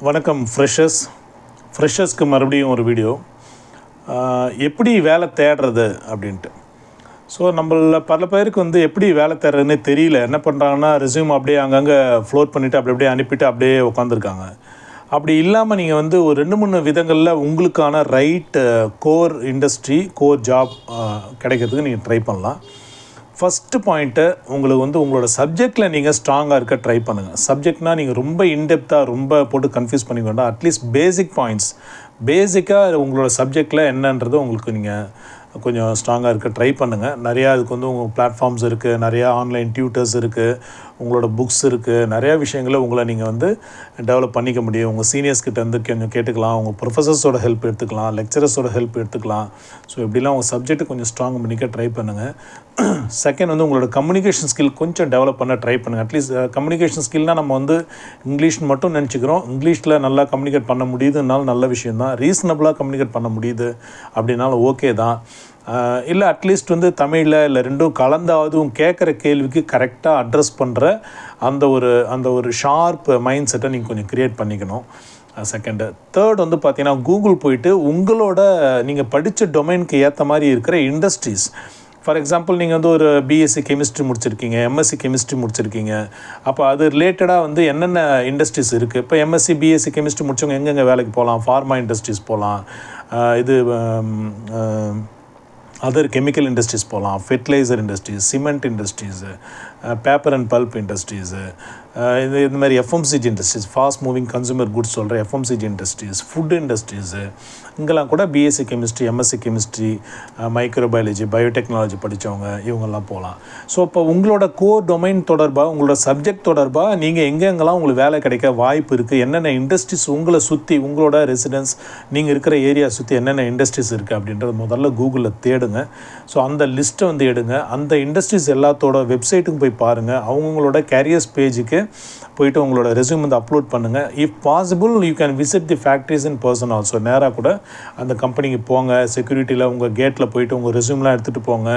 வணக்கம் ஃப்ரெஷர்ஸ்க்கு மறுபடியும் ஒரு வீடியோ. எப்படி வேலை தேடுறது அப்படின்ட்டு. ஸோ நம்மள பல பேருக்கு எப்படி வேலை தேடுறதுன்னே தெரியல. என்ன பண்ணுறாங்கன்னா, ரெஸ்யூம் அப்படியே அங்கங்கே ஃப்ளோட் பண்ணிவிட்டு அப்படியே அனுப்பிட்டு அப்படியே உட்காந்துருக்காங்க. அப்படி இல்லாமல் நீங்கள் ஒரு 2-3 விதங்களில் உங்களுக்கான கோர் இண்டஸ்ட்ரி, கோர் ஜாப் கிடைக்கிறதுக்கு நீங்கள் ட்ரை பண்ணலாம். ஃபஸ்ட்டு பாயிண்ட்டு, உங்களுக்கு உங்களோட சப்ஜெக்டில் நீங்கள் ஸ்ட்ராங்காக இருக்க ட்ரை பண்ணுங்கள். சப்ஜெக்ட்னால் நீங்கள் ரொம்ப இன்டெப்த்தாக ரொம்ப போட்டு கன்ஃபியூஸ் பண்ணிக்க வேண்டாம். அட்லீஸ்ட் பேசிக் பாயிண்ட்ஸ், பேசிக்காக உங்களோட சப்ஜெக்டில் என்னன்றது உங்களுக்கு நீங்கள் கொஞ்சம் ஸ்ட்ராங்காக இருக்க ட்ரை பண்ணுங்கள். நிறையா அதுக்கு உங்கள் பிளாட்ஃபார்ம்ஸ் இருக்குது, நிறையா ஆன்லைன் டியூட்டர்ஸ் இருக்குது, உங்களோட புக்ஸ் இருக்குது, நிறையா விஷயங்களை உங்களை நீங்கள் டெவலப் பண்ணிக்க முடியும். உங்கள் சீனியர்ஸ்கிட்ட கொஞ்சம் கேட்டுக்கலாம், உங்கள் ப்ரொஃபஸர்ஸோட ஹெல்ப் எடுத்துக்கலாம், லெக்சரர்ஸோட ஹெல்ப் எடுத்துக்கலாம். ஸோ இப்படிலாம் உங்கள் சப்ஜெக்ட்டை கொஞ்சம் ஸ்ட்ராங் பண்ணிக்க ட்ரை பண்ணுங்கள். செகண்ட் உங்களோட கம்யூனிகேஷன் ஸ்கில் கொஞ்சம் டெவலப் பண்ண ட்ரை பண்ணுங்கள். அட்லீஸ்ட் கம்யூனிகேஷன் ஸ்கில்னால் நம்ம இங்கிலீஷ் மட்டும் நினச்சிக்கிறோம். இங்கிலீஷில் நல்லா கம்யூனிகேட் பண்ண முடியுதுனாலும் நல்ல விஷயம் தான். ரீசனபிளாக கம்யூனிகேட் பண்ண முடியுது அப்படின்னாலும் ஓகே தான். இல்லை அட்லீஸ்ட் தமிழில் இல்லை ரெண்டும் கலந்தாவது கேட்குற கேள்விக்கு கரெக்டாக அட்ரஸ் பண்ணுற அந்த ஒரு ஷார்ப் மைண்ட் செட்டை நீங்கள் கொஞ்சம் க்ரியேட் பண்ணிக்கணும். செகண்டு. தேர்ட் பார்த்தீங்கன்னா, கூகுள் போயிட்டு உங்களோட நீங்கள் படித்த டொமைனுக்கு ஏற்ற மாதிரி இருக்கிற இண்டஸ்ட்ரீஸ். ஃபார் எக்ஸாம்பிள், நீங்கள் ஒரு பிஎஸ்சி கெமிஸ்ட்ரி முடிச்சிருக்கீங்க, எம்எஸ்சி கெமிஸ்ட்ரி முடிச்சிருக்கீங்க. அப்போ அது ரிலேட்டடாக என்னென்ன இண்டஸ்ட்ரீஸ் இருக்குது. இப்போ எம்எஸ்சி பிஎஸ்சி கெமிஸ்ட்ரி முடிச்சவங்க எங்கெங்கே வேலைக்கு போகலாம்? ஃபார்மா இண்டஸ்ட்ரீஸ் போகலாம், அதர் கெமிக்கல் இண்டஸ்ட்ரீஸ் போகலாம், fertiliser industries, cement industries, paper and pulp industries, இந்த மாதிரி FMCG industries, fast moving consumer goods சொல்கிற எஃப்எம்சிஜி இண்டஸ்ட்ரீஸ், ஃபுட் இண்டஸ்ட்ரீஸு, இங்கெல்லாம் கூட BSc chemistry, MSc chemistry, microbiology, biotechnology படித்தவங்க இவங்கெல்லாம் போகலாம். ஸோ இப்போ உங்களோட கோர் டொமைன் தொடர்பாக, உங்களோட சப்ஜெக்ட் தொடர்பாக நீங்கள் எங்கெங்கெல்லாம் உங்களுக்கு வேலை கிடைக்க வாய்ப்பு இருக்குது, என்னென்ன இண்டஸ்ட்ரீஸ் உங்களை சுற்றி, உங்களோட ரெசிடென்ஸ் நீங்கள் இருக்கிற ஏரியா சுற்றி என்னென்ன இண்டஸ்ட்ரீஸ் இருக்குது அப்படின்றத முதல்ல கூகுளில் தேடுங்க. ஸோ அந்த லிஸ்ட்டை எடுங்க. அந்த இண்டஸ்ட்ரீஸ் எல்லாத்தோட வெப்சைட்டுக்கு போய் பாருங்கள். அவங்களோட கேரியர்ஸ் பேஜுக்கு போயிட்டு உங்களோட ரெஸ்யூம் அப்லோட் பண்ணுங்கள். If possible you can visit the factories in person also. நேராக கூட அந்த கம்பெனிக்கு போங்க. செக்யூரிட்டியில் உங்கள் கேட்டில் போயிட்டு உங்கள் ரெஸ்யூம்லாம் எடுத்துகிட்டு போங்க.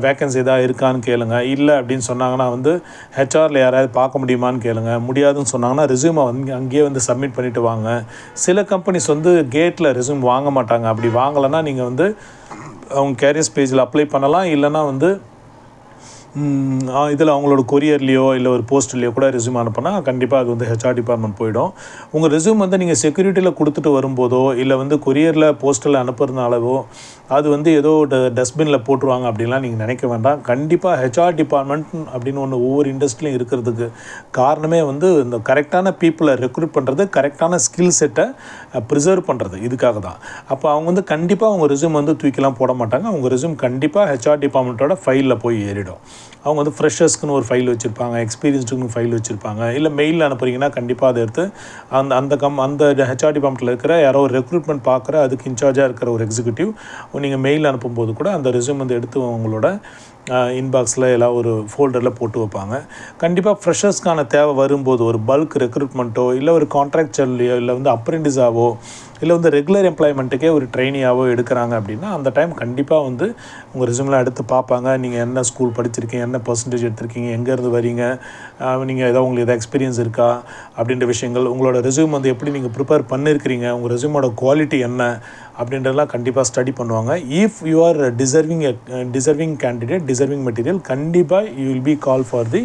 வேக்கன்சி எதாவது இருக்கான்னு கேளுங்க. இல்லை அப்படின்னு சொன்னாங்கன்னா ஹெச்ஆரில் யாராவது பார்க்க முடியுமான்னு கேளுங்க. முடியாதுன்னு சொன்னாங்கன்னா ரெஸ்யூமை அங்கேயே சப்மிட் பண்ணிவிட்டு வாங்க. சில கம்பெனிஸ் கேட்டில் ரெஸ்யூம் வாங்க மாட்டாங்க. அப்படி வாங்கலைன்னா நீங்கள் அவங்க கேரியர்ஸ் பேஜில் அப்ளை பண்ணலாம். இல்லைனா இதில் அவங்களோட கொரியர்லேயோ இல்லை ஒரு போஸ்ட்லேயோ கூட ரெஸ்யூம் அனுப்பினா கண்டிப்பாக அது ஹெச்ஆர் டிபார்ட்மெண்ட் போயிடும். உங்கள் ரெஸ்யூம் நீங்கள் செக்யூரிட்டியில் கொடுத்துட்டு வரும்போதோ இல்லை கொரியரில் போஸ்ட்டில் அனுப்புறதுனாலவோ அது ஏதோ டஸ்ட்பினில் போட்டுருவாங்க அப்படின்லாம் நீங்கள் நினைக்க வேண்டாம். கண்டிப்பாக ஹெச்ஆர் டிபார்ட்மெண்ட் அப்படின்னு ஒன்று ஒவ்வொரு இண்டஸ்ட்ரியிலும் இருக்கிறதுக்கு காரணமே இந்த கரெக்டான பீப்புளை ரெக்ரூட் பண்ணுறது, கரெக்டான ஸ்கில் செட்டை ப்ரிசர்வ் பண்ணுறது, இதுக்காக தான். அப்போ அவங்க கண்டிப்பாக அவங்க ரெஸ்யூம் தூக்கிலாம் போட மாட்டாங்க. அவங்க ரெஸ்யூம் கண்டிப்பாக ஹெச்ஆர் டிபார்ட்மெண்ட்டோட ஃபைலில் போய் ஏறிடும். அவங்க ஃப்ரெஷர்ஸ்க்குன்னு ஒரு ஃபைல் வச்சுருப்பாங்க, எக்ஸ்பீரியன்ஸ்டுக்குன்னு ஃபைல் வச்சுருப்பாங்க. இல்லை மெயிலில் அனுப்புறீங்கன்னா கண்டிப்பாக அதை எடுத்து அந்த ஹெச்ஆர் டிபார்ட்மெண்ட்டில் இருக்கிற யாரோ ஒரு ரெக்ரூட்மெண்ட் பார்க்குற அதுக்கு இன்சார்ஜாக இருக்கிற ஒரு எக்ஸிக்யூட்டிவ் நீங்கள் மெயில் அனுப்பும்போது கூட அந்த ரெஸ்யூம் எடுத்து உங்களோட இன்பாக்ஸில் எல்லாம் ஒரு ஃபோல்டரில் போட்டு வைப்பாங்க. கண்டிப்பாக ஃப்ரெஷர்ஸ்க்கான தேவை வரும்போது ஒரு பல்க் ரெக்ரூட்மெண்ட்டோ இல்லை ஒரு கான்ட்ராக்சுவல்லையோ இல்லை அப்ரெண்டிஸாவோ இல்லை ரெகுலர் எம்ப்ளாய்மெண்ட்டுக்கே ஒரு ட்ரெயினியாவோ எடுக்கிறாங்க அப்படின்னா அந்த டைம் கண்டிப்பாக உங்கள் ரெஸ்யூம்லாம் எடுத்து பார்ப்பாங்க. நீங்கள் என்ன ஸ்கூல் படிச்சிருக்கீங்க, என்ன பர்சன்டேஜ் எடுத்திருக்கீங்க, எங்கேருந்து வரீங்க, நீங்கள் உங்களுக்கு எதாவது எக்ஸ்பீரியன்ஸ் இருக்கா அப்படின்ற விஷயங்கள், உங்களோட ரெஸ்யூம் எப்படி நீங்கள் ப்ரிப்பேர் பண்ணியிருக்கிறீங்க, உங்கள் ரெஸ்யூமோட குவாலிட்டி என்ன அப்படின்றதெல்லாம் கண்டிப்பாக ஸ்டடி பண்ணுவாங்க. If you are deserving candidate, deserving material, கண்டிப்பாக you will be call for the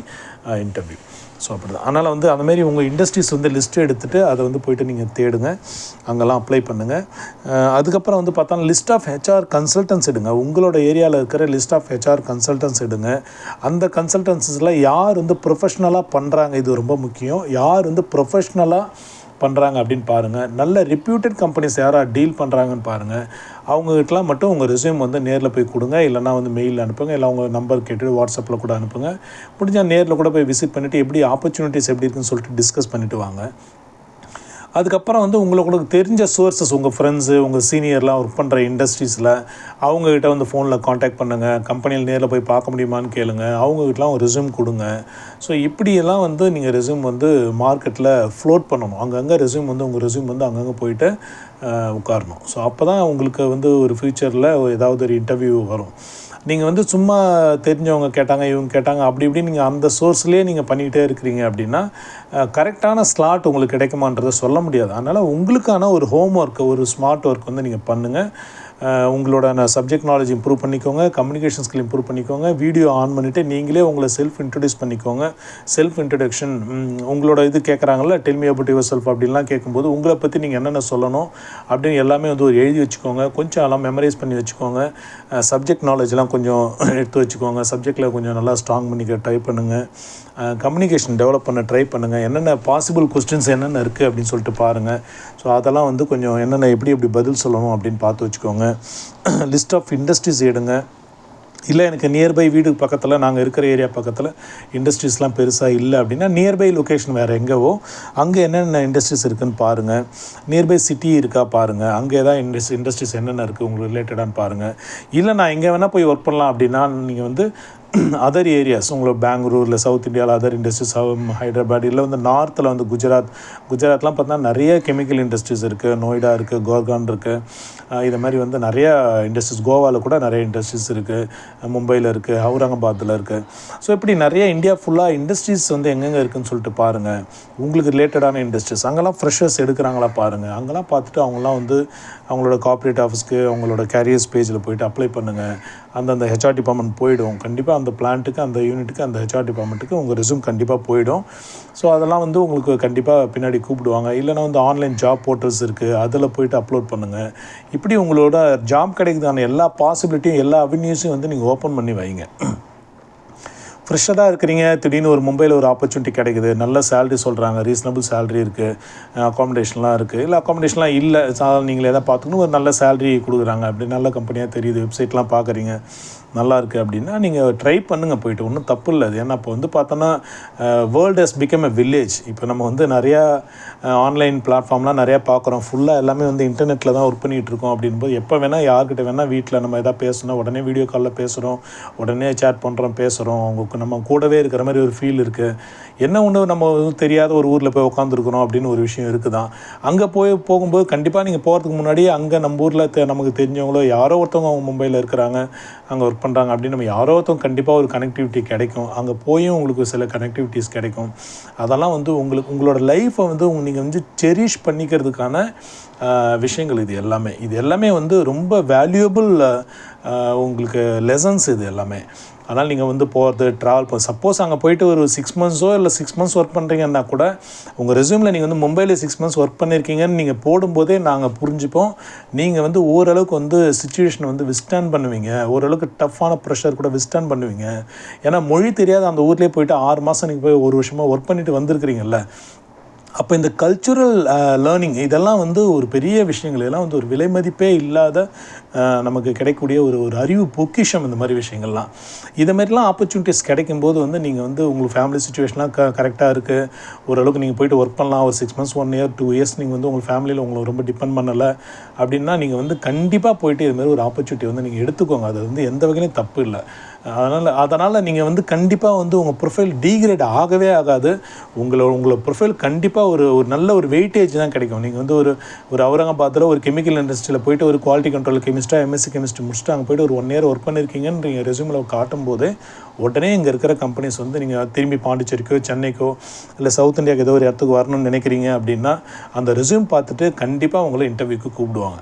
interview. So அப்படி தான். அதனால் அந்தமாரி உங்கள் இண்டஸ்ட்ரீஸ் லிஸ்ட்டு எடுத்துகிட்டு அதை போய்ட்டு நீங்கள் தேடுங்க, அங்கெல்லாம் அப்ளை பண்ணுங்கள். அதுக்கப்புறம் பார்த்தா லிஸ்ட் ஆஃப் ஹெச்ஆர் கன்சல்டன்ஸ் எடுங்க. உங்களோட ஏரியாவில் இருக்கிற லிஸ்ட் ஆஃப் ஹெச்ஆர் கன்சல்டன்ஸ் எடுங்க. அந்த கன்சல்டன்ஸில் யார் ப்ரொஃபஷ்னலாக பண்ணுறாங்க, இது ரொம்ப முக்கியம். யார் ப்ரொஃபஷ்னலாக பண்ணுறாங்க அப்படின்னு பாருங்கள். நல்ல ரெப்யூட்டட் கம்பெனிஸ் யாராக டீல் பண்ணுறாங்கன்னு பாருங்கள். அவங்ககிட்டலாம் மட்டும் உங்கள் ரெஸ்யூம் நேரில் போய் கொடுங்க. இல்லைனா மெயில் அனுப்புங்க. இல்லை அவங்க நம்பர் கேட்டு வாட்ஸ்அப்பில் கூட அனுப்புங்க. முடிஞ்சால் நேரில் கூட போய் விசிட் பண்ணிவிட்டு எப்படி ஆப்பர்ச்சுனிட்டிஸ் எப்படி இருக்குன்னு சொல்லிட்டு டிஸ்கஸ் பண்ணிவிட்டு வாங்க. அதுக்கப்புறம் உங்களுக்கு தெரிஞ்ச சோர்ஸஸ், உங்கள் ஃப்ரெண்ட்ஸு, உங்கள் சீனியர்லாம் ஒர்க் பண்ணுற இண்டஸ்ட்ரீஸில் அவங்கக்கிட்ட ஃபோனில் காண்டாக்ட் பண்ணுங்கள். கம்பெனியில் நேரில் போய் பார்க்க முடியுமான்னு கேளுங்க. அவங்ககிட்டலாம் ஒரு ரெஸ்யூம் கொடுங்க. ஸோ இப்படியெல்லாம் நீங்கள் ரெஸ்யூம் மார்க்கெட்டில் ஃப்ளோட் பண்ணணும். அங்கங்கே ரெஸ்யூம் உங்கள் ரெஸ்யூம் அங்கங்கே போயிட்டு உட்காரணும். ஸோ அப்போ தான் உங்களுக்கு ஒரு ஃப்யூச்சரில் ஏதாவது ஒரு இன்டர்வியூ வரும். நீங்கள் வந்து சும்மா தெரிஞ்சவங்க கேட்டாங்க, இவங்க கேட்டாங்க, அப்படி இப்படி நீங்கள் அந்த சோர்ஸ்லேயே நீங்கள் பண்ணிக்கிட்டே இருக்கிறீங்க அப்படின்னா கரெக்டான ஸ்லாட் உங்களுக்கு கிடைக்குமான்றதை சொல்ல முடியாது. அதனால் உங்களுக்கான ஒரு ஹோம் ஒர்க்கு, ஒரு ஸ்மார்ட் ஒர்க் வந்து நீங்கள் பண்ணுங்கள். உங்களோட சப்ஜெக்ட் நாலேஜ் இம்ப்ரூவ் பண்ணிக்கோங்க, கம்யூனிகேஷன் ஸ்கில் இம்ப்ரூவ் பண்ணிக்கோங்க, வீடியோ ஆன் பண்ணிவிட்டு நீங்களே உங்களை செல்ஃப் இன்ட்ரடியூஸ் பண்ணிக்கோங்க. செல்ஃப் இன்ட்ரடக்ஷன், உங்களோட இது கேட்குறாங்கல்ல, tell me about yourself அப்படின்லாம் கேட்கும்போது உங்களை பற்றி நீங்கள் என்னென்ன சொல்லணும் அப்படின்னு எல்லாமே வந்து ஒரு எழுதி வச்சுக்கோங்க. கொஞ்சம் எல்லாம் மெமரைஸ் பண்ணி வச்சுக்கோங்க. சப்ஜெக்ட் நாலேஜ்லாம் கொஞ்சம் எடுத்து வச்சுக்கோங்க. சப்ஜெக்டில் கொஞ்சம் நல்லா ஸ்ட்ராங் பண்ணிக்க ட்ரை பண்ணுங்கள். கம்யூனிகேஷன் டெவலப் பண்ண ட்ரை பண்ணுங்கள். என்னென்ன பாசிபிள் கொஸ்டின்ஸ் என்னென்ன இருக்குது அப்படின்னு சொல்லிட்டு பாருங்கள். ஸோ அதெல்லாம் வந்து கொஞ்சம் என்னென்ன எப்படி பதில் சொல்லணும் அப்படின்னு பார்த்து வச்சுக்கோங்க. லிஸ்ட் ஆஃப் இண்டஸ்ட்ரீஸ் எடுங்க. இல்லை எனக்கு நியர்பை வீடு பக்கத்தில், நாங்கள் இருக்கிற ஏரியா பக்கத்தில் இண்டஸ்ட்ரீஸ்லாம் பெருசாக இல்லை அப்படின்னா நியர்பை லொக்கேஷன் வேறு எங்கேவோ அங்கே என்னென்ன இண்டஸ்ட்ரீஸ் இருக்குதுன்னு பாருங்கள். நியர்பை சிட்டி இருக்கா பாருங்கள். அங்கே ஏதாவது இண்டஸ்ட்ரீஸ் என்னென்ன இருக்குது உங்களுக்கு ரிலேட்டடான்னு பாருங்கள். இல்லை நான் எங்கே வேணால் போய் ஒர்க் பண்ணலாம் அப்படின்னா நீங்கள் வந்து அதர் ஏரியாஸ், உங்களோட பெங்களூர் இல்லை சவுத் இந்தியாவில் அதர் இண்டஸ்ட்ரீஸ், ஹைதராபாத் இல்லை வந்து நார்த்தில் வந்து குஜராத்லாம் பார்த்தா நிறைய கெமிக்கல் இண்டஸ்ட்ரீஸ் இருக்குது. நொய்டா இருக்குது, கோர்கான் இருக்குது. இதை மாதிரி வந்து நிறையா இண்டஸ்ட்ரீஸ், கோவாவில் கூட நிறைய இண்டஸ்ட்ரீஸ் இருக்குது, மும்பையில் இருக்குது, அவுரங்காபாத்தில் இருக்குது. ஸோ இப்படி நிறைய இந்தியா ஃபுல்லாக இண்டஸ்ட்ரீஸ் வந்து எங்கெங்கே இருக்குதுன்னு சொல்லிட்டு பாருங்கள். உங்களுக்கு ரிலேட்டடான இண்டஸ்ட்ரீஸ் அங்கெல்லாம் ஃப்ரெஷர்ஸ் எடுக்கிறாங்களா பாருங்கள். அங்கெல்லாம் பார்த்துட்டு அவங்களாம் வந்து அவங்களோட கார்ப்பரேட் ஆஃபீஸ்க்கு அவங்களோட கேரியர்ஸ் பேஜில் போய்ட்டு அப்ளை பண்ணுங்கள். அந்த ஹெச்ஆர் டிபார்ட்மெண்ட் போய்டும். கண்டிப்பாக அந்த பிளான்ட்டுக்கு, அந்த யூனிட்டுக்கு, அந்த ஹெச்ஆர் டிபார்ட்மெண்ட்டுக்கு உங்கள் ரெஸ்யூம் கண்டிப்பாக போய்டும். ஸோ அதெல்லாம் வந்து உங்களுக்கு கண்டிப்பாக பின்னாடி கூப்பிடுவாங்க. இல்லைனா வந்து ஆன்லைன் ஜாப் போர்ட்டல்ஸ் இருக்குது, அதில் போய்ட்டு அப்லோட் பண்ணுங்கள். இப்படி உங்களோட ஜாப் கிடைக்குதான எல்லா பாசிபிலிட்டியும், எல்லா அவென்யூஸையும் வந்து நீங்கள் ஓப்பன் பண்ணி வைங்க. ஃப்ரெஷ்ஷாக இருக்கிறீங்க, திடீர்னு ஒரு மும்பையில் ஒரு ஆப்பர்ச்சுனிட்டி கிடைக்குது, நல்ல சேலரி சொல்கிறாங்க, ரீசனபிள் சேலரி இருக்குது, அக்காமடேஷன்லாம் இருக்குது. இல்லை அக்காமடேஷன்லாம் இல்லை, நீங்களே எதாவது பார்த்துக்கணும், ஒரு நல்ல சேலரி கொடுக்குறாங்க, அப்படி நல்ல கம்பெனியாக தெரியுது, வெப்சைட்லாம் பார்க்குறீங்க, நல்லா இருக்குது அப்படின்னா நீங்கள் ட்ரை பண்ணுங்கள் போய்ட்டு. ஒன்றும் தப்பு இல்லை அது. ஏன்னா இப்போ வந்து பார்த்தோன்னா world has become a village. இப்போ நம்ம வந்து நிறையா ஆன்லைன் பிளாட்ஃபார்ம்லாம் நிறையா பார்க்குறோம். ஃபுல்லாக எல்லாமே வந்து இன்டர்நெட்டில் தான் ஒர்க் பண்ணிகிட்ருக்கோம். அப்படின்போது எப்போ வேணால் யார்கிட்ட வேணால் வீட்டில் நம்ம எதாவது பேசணும், உடனே வீடியோ காலில் பேசுகிறோம், உடனே சேட் பண்ணுறோம், பேசுகிறோம். அவங்க நம்ம கூடவே இருக்கிற மாதிரி ஒரு ஃபீல் இருக்குது. என்ன ஒன்று நம்ம தெரியாத ஒரு ஊரில் போய் உட்காந்துருக்குறோம் அப்படின்னு ஒரு விஷயம் இருக்குது தான். அங்கே போகும்போது கண்டிப்பாக நீங்கள் போகிறதுக்கு முன்னாடி அங்கே நம்ம ஊரில் நமக்கு தெரிஞ்சவங்களோ யாரோ ஒருத்தவங்க அவங்க மும்பையில் இருக்கிறாங்க, அங்கே ஒர்க் பண்ணுறாங்க அப்படின்னு நம்ம யாரோ ஒருத்தவங்க கண்டிப்பாக ஒரு கனெக்டிவிட்டி கிடைக்கும். அங்கே போயும் உங்களுக்கு சில கனெக்டிவிட்டிஸ் கிடைக்கும். அதெல்லாம் வந்து உங்களோட லைஃப்பை வந்து நீங்கள் வந்து செரிஷ் பண்ணிக்கிறதுக்கான விஷயங்கள் இது எல்லாமே வந்து ரொம்ப வேல்யூபிள் உங்களுக்கு லெசன்ஸ் இது எல்லாமே. அதனால் நீங்கள் வந்து போகிறது, ட்ராவல் சப்போஸ் அங்கே போய்ட்டு ஒரு 6 monthஸோ இல்லை 6 months ஒர்க் பண்ணுறீங்கன்னா கூட உங்கள் ரெஸ்யூமில் நீங்கள் வந்து மும்பையில் 6 months ஒர்க் பண்ணியிருக்கீங்கன்னு நீங்கள் போடும்போதே நாங்கள் புரிஞ்சுப்போம். நீங்கள் வந்து ஓரளவுக்கு வந்து சிச்சுவேஷனை வந்து விஸ்டாண்ட் பண்ணுவீங்க, ஓரளவுக்கு டஃப்பான ப்ரெஷர் கூட விஸ்டாண்ட் பண்ணுவீங்க. ஏன்னா மொழி தெரியாத அந்த ஊர்லேயே போய்ட்டு 6 மாதம் நீங்கள் போய் 1 வருஷமாக ஒர்க் பண்ணிட்டு வந்திருக்கிறீங்கல்ல. அப்போ இந்த கல்ச்சுரல் லேர்னிங் இதெல்லாம் வந்து ஒரு பெரிய விஷயங்கள். இதெல்லாம் வந்து ஒரு விலை மதிப்பே இல்லாத நமக்கு கிடைக்கக்கூடிய ஒரு அறிவு பொக்கிஷம். இந்த மாதிரி விஷயங்கள்லாம், இதை மாதிரிலாம் ஆப்பர்ச்சுனிட்டிஸ் கிடைக்கும்போது வந்து நீங்கள் வந்து உங்களுக்கு ஃபேமிலி சுச்சுவேஷன்லாம் கரெக்டாக இருக்குது, ஓரளவுக்கு நீங்கள் போய்ட்டு ஒர்க் பண்ணலாம். ஒரு 6 months 1 year 2 years நீங்கள் வந்து உங்கள் ஃபேமிலியில் உங்களை ரொம்ப டிபெண்ட் பண்ணலை அப்படின்னா நீங்கள் வந்து கண்டிப்பாக போய்ட்டு இதுமாதிரி ஒரு ஆப்பர்ச்சுனிட்டி வந்து நீங்கள் எடுத்துக்கோங்க. அது வந்து எந்த வகையிலையும் தப்பு இல்லை. அதனால் நீங்கள் வந்து கண்டிப்பாக வந்து உங்கள் ப்ரொஃபைல் டீக்ரேட் ஆகவே ஆகாது. உங்களோட ப்ரொஃபைல் கண்டிப்பாக ஒரு நல்ல ஒரு வெயிட்டேஜ் தான் கிடைக்கும். நீங்கள் வந்து ஒரு அவுரங்காபாத்தில் ஒரு கெமிக்கல் இண்டஸ்ட்ரியில் போய்ட்டு ஒரு குவாலிட்டி கண்ட்ரோல் கெமிஸ்ட்டாக எம்எஸ்சி கெமிஸ்ட்ரி முடிச்சுட்டு அங்கே போய்ட்டு ஒரு 1 year ஒர்க் பண்ணியிருக்கீங்கன்னு நீங்கள் ரெஸ்யூமில் காட்டும்போது உடனே இங்கே இருக்கிற கம்பெனிஸ் வந்து நீங்கள் திரும்பி பாண்டிச்சேரிக்கோ சென்னைக்கோ இல்லை சவுத் இந்தியாவுக்கு ஏதோ ஒரு இடத்துக்கு வரணும்னு நினைக்கிறீங்க அப்படின்னா அந்த ரெஸ்யூம் பார்த்துட்டு கண்டிப்பாக உங்களை இன்டர்வியூக்கு கூப்பிடுவாங்க.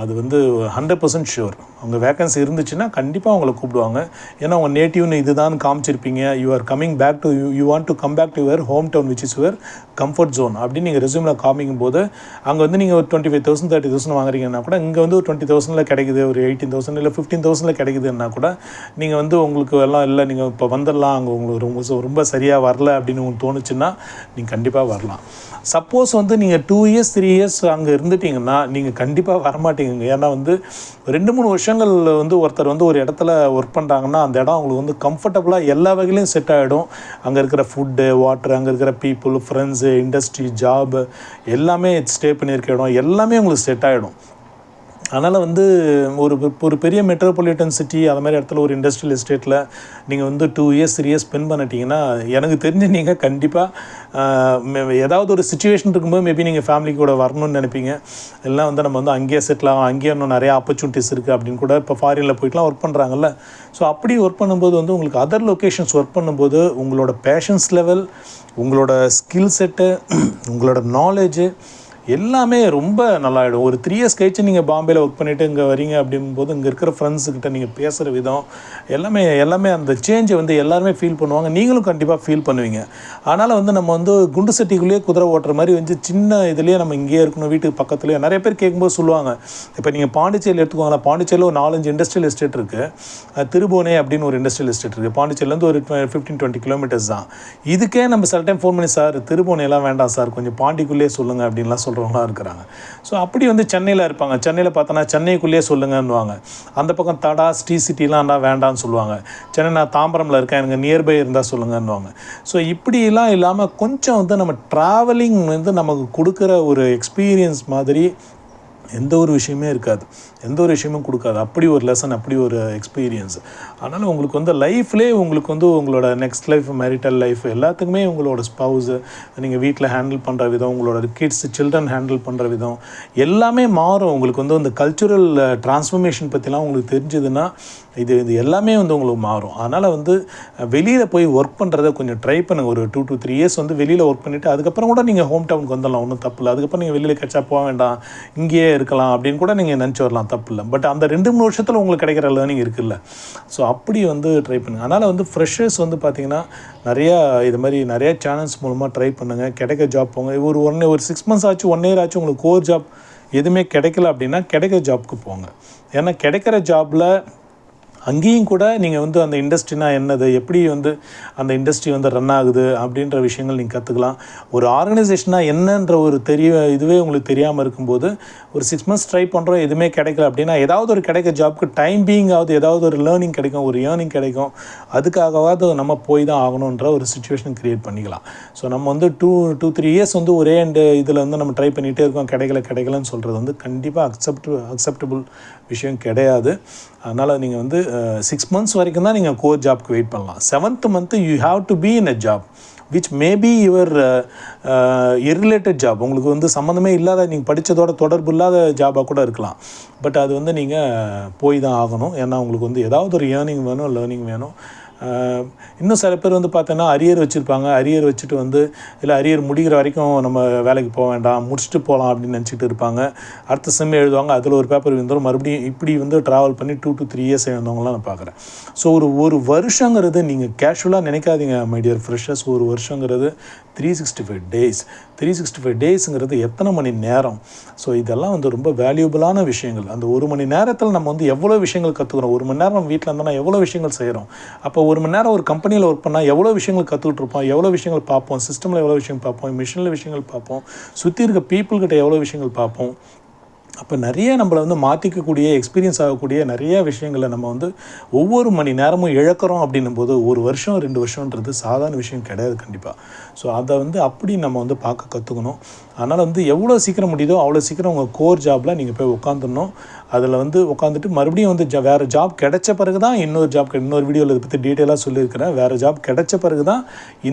அது வந்து 100% ஷுர். அவங்க வேக்கன்சி இருந்துச்சுன்னா கண்டிப்பாக அவங்கள கூப்பிடுவாங்க. ஏன்னா உங்கள் நேட்டிவ்னு இதுதான் காமிச்சிருப்பீங்க. You are coming back to you want to come back to your home town which is your comfort zone அப்படின்னு நீங்கள் ரெஸ்யூமில் காமிக்கும் போது அங்கே வந்து நீங்கள் ஒரு 25,000 30,000 வாங்குறீங்கன்னா கூட இங்கே வந்து ஒரு 20,000 கிடைக்குது, ஒரு 18,000 இல்லை 15,000 கிடைக்குதுன்னா கூட நீங்கள் வந்து உங்களுக்கு எல்லாம் இல்லை நீங்கள் இப்போ வந்துடலாம், அங்கே உங்களுக்கு ரொம்ப சரியாக வரல அப்படின்னு உங்களுக்கு தோணுச்சுன்னா நீங்கள் கண்டிப்பாக வரலாம். சப்போஸ் வந்து நீங்கள் 2 years 3 years அங்கே இருந்துட்டிங்கன்னா நீங்கள் கண்டிப்பாக வரமாட்டீங்க. ஏன்னா வந்து 2-3 வருஷங்கள் வந்து ஒருத்தர் வந்து ஒரு இடத்துல ஒர்க் பண்ணுறாங்கன்னா அந்த இடம் அவங்களுக்கு வந்து கம்ஃபர்டபுளாக எல்லா வகையிலையும் செட் ஆகிடும். அங்கே இருக்கிற ஃபுட்டு, வாட்டர், அங்கே இருக்கிற பீப்புள், ஃப்ரெண்ட்ஸு, இண்டஸ்ட்ரி, ஜாபு எல்லாமே ஸ்டே பண்ணியிருக்க இடம் எல்லாமே உங்களுக்கு செட் ஆகிடும். அதனால் வந்து ஒரு ஒரு பெரிய மெட்ரோபாலிட்டன் சிட்டி அது மாதிரி இடத்துல ஒரு இண்டஸ்ட்ரியல் எஸ்டேட்டில் நீங்கள் வந்து 2 இயர்ஸ் 3 இயர்ஸ் ஸ்பெண்ட் பண்ணிட்டீங்கன்னா எனக்கு தெரிஞ்சு நீங்கள் கண்டிப்பாக ஏதாவது ஒரு சுச்சுவேஷன் இருக்கும்போது மேபி நீங்கள் ஃபேமிலி கூட வரணும்னு நினைப்பீங்க. எல்லாம் வந்து நம்ம வந்து அங்கேயே செட்டில் ஆகும், அங்கேயே இன்னும் நிறைய ஆப்பர்ச்சுனிட்டிஸ் இருக்குது அப்படின்னு கூட இப்போ ஃபாரினில் போய்ட்டுலாம் ஒர்க் பண்ணுறாங்கல்ல. ஸோ அப்படி ஒர்க் பண்ணும்போது வந்து உங்களுக்கு அதர் லொக்கேஷன்ஸ் ஒர்க் பண்ணும்போது உங்களோட பேஷன்ஸ் லெவல், உங்களோட ஸ்கில் செட்டு, உங்களோட நாலேஜு எல்லாமே ரொம்ப நல்லாயிடும். ஒரு 3 இயர்ஸ் கழிச்சு நீங்கள் பாம்பேயில் ஒர்க் பண்ணிவிட்டு இங்கே வரீங்க அப்படிங்கும்போது இங்கே இருக்கிற ஃப்ரெண்ட்ஸுக்கிட்ட நீங்கள் பேசுகிற விதம் எல்லாமே அந்த சேஞ்சை வந்து எல்லாருமே ஃபீல் பண்ணுவாங்க. நீங்களும் கண்டிப்பாக ஃபீல் பண்ணுவீங்க. அதனால் வந்து நம்ம வந்து குண்டு சட்டிக்குள்ளேயே குதிரை ஓட்டுற மாதிரி வந்து சின்ன இதுலேயே நம்ம இங்கேயே இருக்கணும், வீட்டுக்கு பக்கத்துலேயே. நிறைய பேர் கேட்கும்போது சொல்லுவாங்க, இப்போ நீங்கள் பாண்டிச்சேரியில் எடுத்துக்கோங்களா, பாண்டிச்சேரியில் ஒரு 4-5 இண்டஸ்ட்ரியல் எஸ்டேட் இருக்குது. திருபுவனை அப்படின்னு ஒரு இண்டஸ்ட்ரியல் எஸ்டேட் இருக்குது. பாண்டிச்சேரியிலேருந்து ஒரு 15-20 கிலோமீட்டர்ஸ் தான். இதுக்கே நம்ம சில டைம் ஃபோன் பண்ணி, சார் திருபுவனையெல்லாம் வேண்டாம் சார், கொஞ்சம் பாண்டிக்குள்ளேயே சொல்லுங்கள் அப்படின்லாம் சொல்கிறவங்களாம் இருக்கிறாங்க. ஸோ அப்படி வந்து சென்னையில் இருப்பாங்க. சென்னையில் பார்த்தோன்னா சென்னைக்குள்ளேயே சொல்லுங்கன்னுவாங்க. அந்த பக்கம் தடா ஸ்ரீ சிட்டிலாம் வேண்டாம்னு சொல்லுவாங்க. சென்னை நான் தாம்பரமில் இருக்கேன், எனக்கு நியர்பை இருந்தால் சொல்லுங்கன்னுவாங்க. ஸோ இப்படிலாம் இல்லாமல் கொஞ்சம் வந்து நம்ம ட்ராவலிங் வந்து நமக்கு கொடுக்குற ஒரு எக்ஸ்பீரியன்ஸ் மாதிரி எந்த ஒரு விஷயமே இருக்காது, எந்த ஒரு விஷயமும் கொடுக்காது. அப்படி ஒரு லெசன், அப்படி ஒரு எக்ஸ்பீரியன்ஸ். அதனால் உங்களுக்கு வந்து லைஃப்லேயே உங்களுக்கு வந்து உங்களோட நெக்ஸ்ட் லைஃப், மேரிட்டல் லைஃப் எல்லாத்துக்குமே உங்களோட ஸ்பவுஸு, நீங்கள் வீட்டில் ஹேண்டில் பண்ணுற விதம், உங்களோட சில்ட்ரன் ஹேண்டில் பண்ணுற விதம் எல்லாமே மாறும். உங்களுக்கு வந்து அந்த கல்ச்சுரல் ட்ரான்ஸ்ஃபர்மேஷன் பற்றிலாம் உங்களுக்கு தெரிஞ்சதுன்னா இது எல்லாமே வந்து உங்களுக்கு மாறும். அதனால் வந்து வெளியில் போய் ஒர்க் பண்ணுறத கொஞ்சம் ட்ரை பண்ணுங்கள். ஒரு 2 to 3 இயர்ஸ் வந்து வெளியில் ஒர்க் பண்ணிவிட்டு அதுக்கப்புறம் கூட நீங்கள் ஹோம் டவுனுக்கு வந்துடலாம், ஒன்றும் தப்பு இல்லை. அதுக்கப்புறம் நீங்கள் வெளியில் கச்சா போக வேண்டாம், இங்கேயே இருக்கலாம் அப்படின்னு கூட நீங்கள் நினச்சி வரலாம், தப்பு இல்லை. பட் அந்த 2-3 வருஷத்தில் உங்களுக்கு கிடைக்கிற லேர்னிங் இருக்குல்ல, ஸோ அப்படி வந்து ட்ரை பண்ணுங்கள். அதனால் வந்து ஃப்ரெஷர்ஸ் வந்து பார்த்திங்கன்னா நிறையா இது மாதிரி நிறையா சேனல்ஸ் மூலமாக ட்ரை பண்ணுங்கள். கிடைக்க ஜாப் போங்க. ஒரு 6 months ஆச்சு, 1 year ஆச்சு உங்களுக்கு கோர் ஜாப் எதுவுமே கிடைக்கல அப்படின்னா கிடைக்கிற ஜாப்க்கு போங்க. ஏன்னா கிடைக்கிற ஜாபில் அங்கேயும் கூட நீங்கள் வந்து அந்த இண்டஸ்ட்ரினா என்னது, எப்படி வந்து அந்த இண்டஸ்ட்ரி வந்து ரன் ஆகுது அப்படின்ற விஷயங்கள் நீங்கள் கற்றுக்கலாம். ஒரு ஆர்கனைசேஷனாக என்னன்ற ஒரு இதுவே உங்களுக்கு தெரியாமல் இருக்கும்போது ஒரு 6 months ட்ரை பண்ணுறோம், எதுவுமே கிடைக்கல அப்படின்னா ஏதாவது ஒரு கிடைக்க ஜாப்க்கு டைம் பீயிங் ஆகுது, ஏதாவது ஒரு லேர்னிங் கிடைக்கும், ஒரு ஏர்னிங் கிடைக்கும். அதுக்காகவாது நம்ம போய் தான் ஆகணுன்ற ஒரு சுச்சுவேஷன் க்ரியேட் பண்ணிக்கலாம். ஸோ நம்ம வந்து 2-3 இயர்ஸ் வந்து ஒரே இதில் வந்து நம்ம ட்ரை பண்ணிகிட்டே இருக்கோம், கிடைக்கலன்னு சொல்கிறது வந்து கண்டிப்பாக அக்செப்டபுள் விஷயம் கிடையாது. அதனால் நீங்கள் வந்து 6 months வரைக்கும் தான் நீங்கள் கோர் ஜாப்க்கு வெயிட் பண்ணலாம். 7th month you have to be in a job which maybe your irrelated job. உங்களுக்கு வந்து சம்மந்தமே இல்லாத, நீங்கள் படித்ததோட தொடர்பு இல்லாத ஜாபாக கூட இருக்கலாம். பட் அது வந்து நீங்கள் போய் தான் ஆகணும். ஏன்னா உங்களுக்கு வந்து ஏதாவது ஒரு ஏர்னிங் வேணும், லேர்னிங் வேணும். இன்னும் சில பேர் வந்து பார்த்தோன்னா அரியர் வச்சுருப்பாங்க. அரியர் வச்சுட்டு வந்து இல்லை அரியர் முடிகிற வரைக்கும் நம்ம வேலைக்கு போக வேண்டாம், முடிச்சுட்டு போகலாம் அப்படின்னு நினச்சிட்டு இருப்பாங்க. அடுத்த செம் எழுதுவாங்க, அதில் ஒரு பேப்பர் வந்துடும், மறுபடியும் இப்படி வந்து ட்ராவல் பண்ணி 2 to 3 years எழுந்தவங்களாம் நான் பார்க்குறேன். ஸோ ஒரு வருஷங்கிறது நீங்கள் கேஷுவலாக நினைக்காதீங்க மை டியர் ஃப்ரெஷர்ஸ். ஒரு வருஷங்கிறது 365 days. 365 daysங்கிறது எத்தனை மணி நேரம்? ஸோ இதெல்லாம் வந்து ரொம்ப வேல்யூபிளான விஷயங்கள். அந்த 1 மணி நேரத்தில் நம்ம வந்து எவ்வளோ விஷயங்கள் கற்றுக்குறோம். 1 மணி நேரம் நம்ம வீட்டில் இருந்தோம்னா எவ்வளோ விஷயங்கள் செய்கிறோம். அப்போ 1 மணி நேரம் ஒரு கம்பெனியில் ஒர்க் பண்ணால் எவ்வளோ விஷயங்கள் கற்றுக்கிட்டு இருப்போம், எவ்வளோ விஷயங்கள் பார்ப்போம், சிஸ்டமில் எவ்வளோ விஷயம் பார்ப்போம், மிஷினில் விஷயங்கள் பார்ப்போம், சுற்றி இருக்க பீப்புள்கிட்ட எவ்வளோ விஷயங்கள் பார்ப்போம். அப்போ நிறைய நம்மளை வந்து மாற்றிக்கக்கூடிய, எக்ஸ்பீரியன்ஸ் ஆகக்கூடிய நிறைய விஷயங்களை நம்ம வந்து ஒவ்வொரு மணி நேரமும் இழக்கிறோம் அப்படின்னும் போது 1 வருஷம் 2 வருஷன்றது சாதாரண விஷயம் கிடையாது கண்டிப்பாக. ஸோ அதை வந்து அப்படி நம்ம வந்து பார்க்க கற்றுக்கணும். அதனால் வந்து எவ்வளோ சீக்கிரம் முடியுதோ அவ்வளோ சீக்கிரம் உங்கள் கோர் ஜாபில் நீங்கள் போய் உட்காந்துடணும். அதில் வந்து உட்காந்துட்டு மறுபடியும் வந்து வேறு ஜாப் கிடைச்ச பிறகு தான் இன்னொரு வீடியோவில் இதை பற்றி டீட்டெயிலாக சொல்லியிருக்கிறேன். வேறு ஜாப் கிடைச்ச பிறகு தான்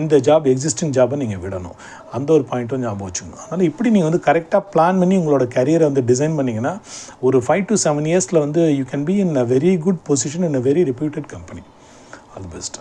இந்த ஜாப், எக்ஸிஸ்டிங் ஜாபை நீங்கள் விடணும். அந்த ஒரு பாயிண்ட்டும் ஞாபகம் வச்சுக்கணும். அதனால் இப்படி நீங்கள் வந்து கரெக்டாக பிளான் பண்ணி உங்களோட கரியரை வந்து டிசைன் பண்ணிங்கன்னா ஒரு 5 to 7 years வந்து you can be in a very good position in a very reputed company. All the best.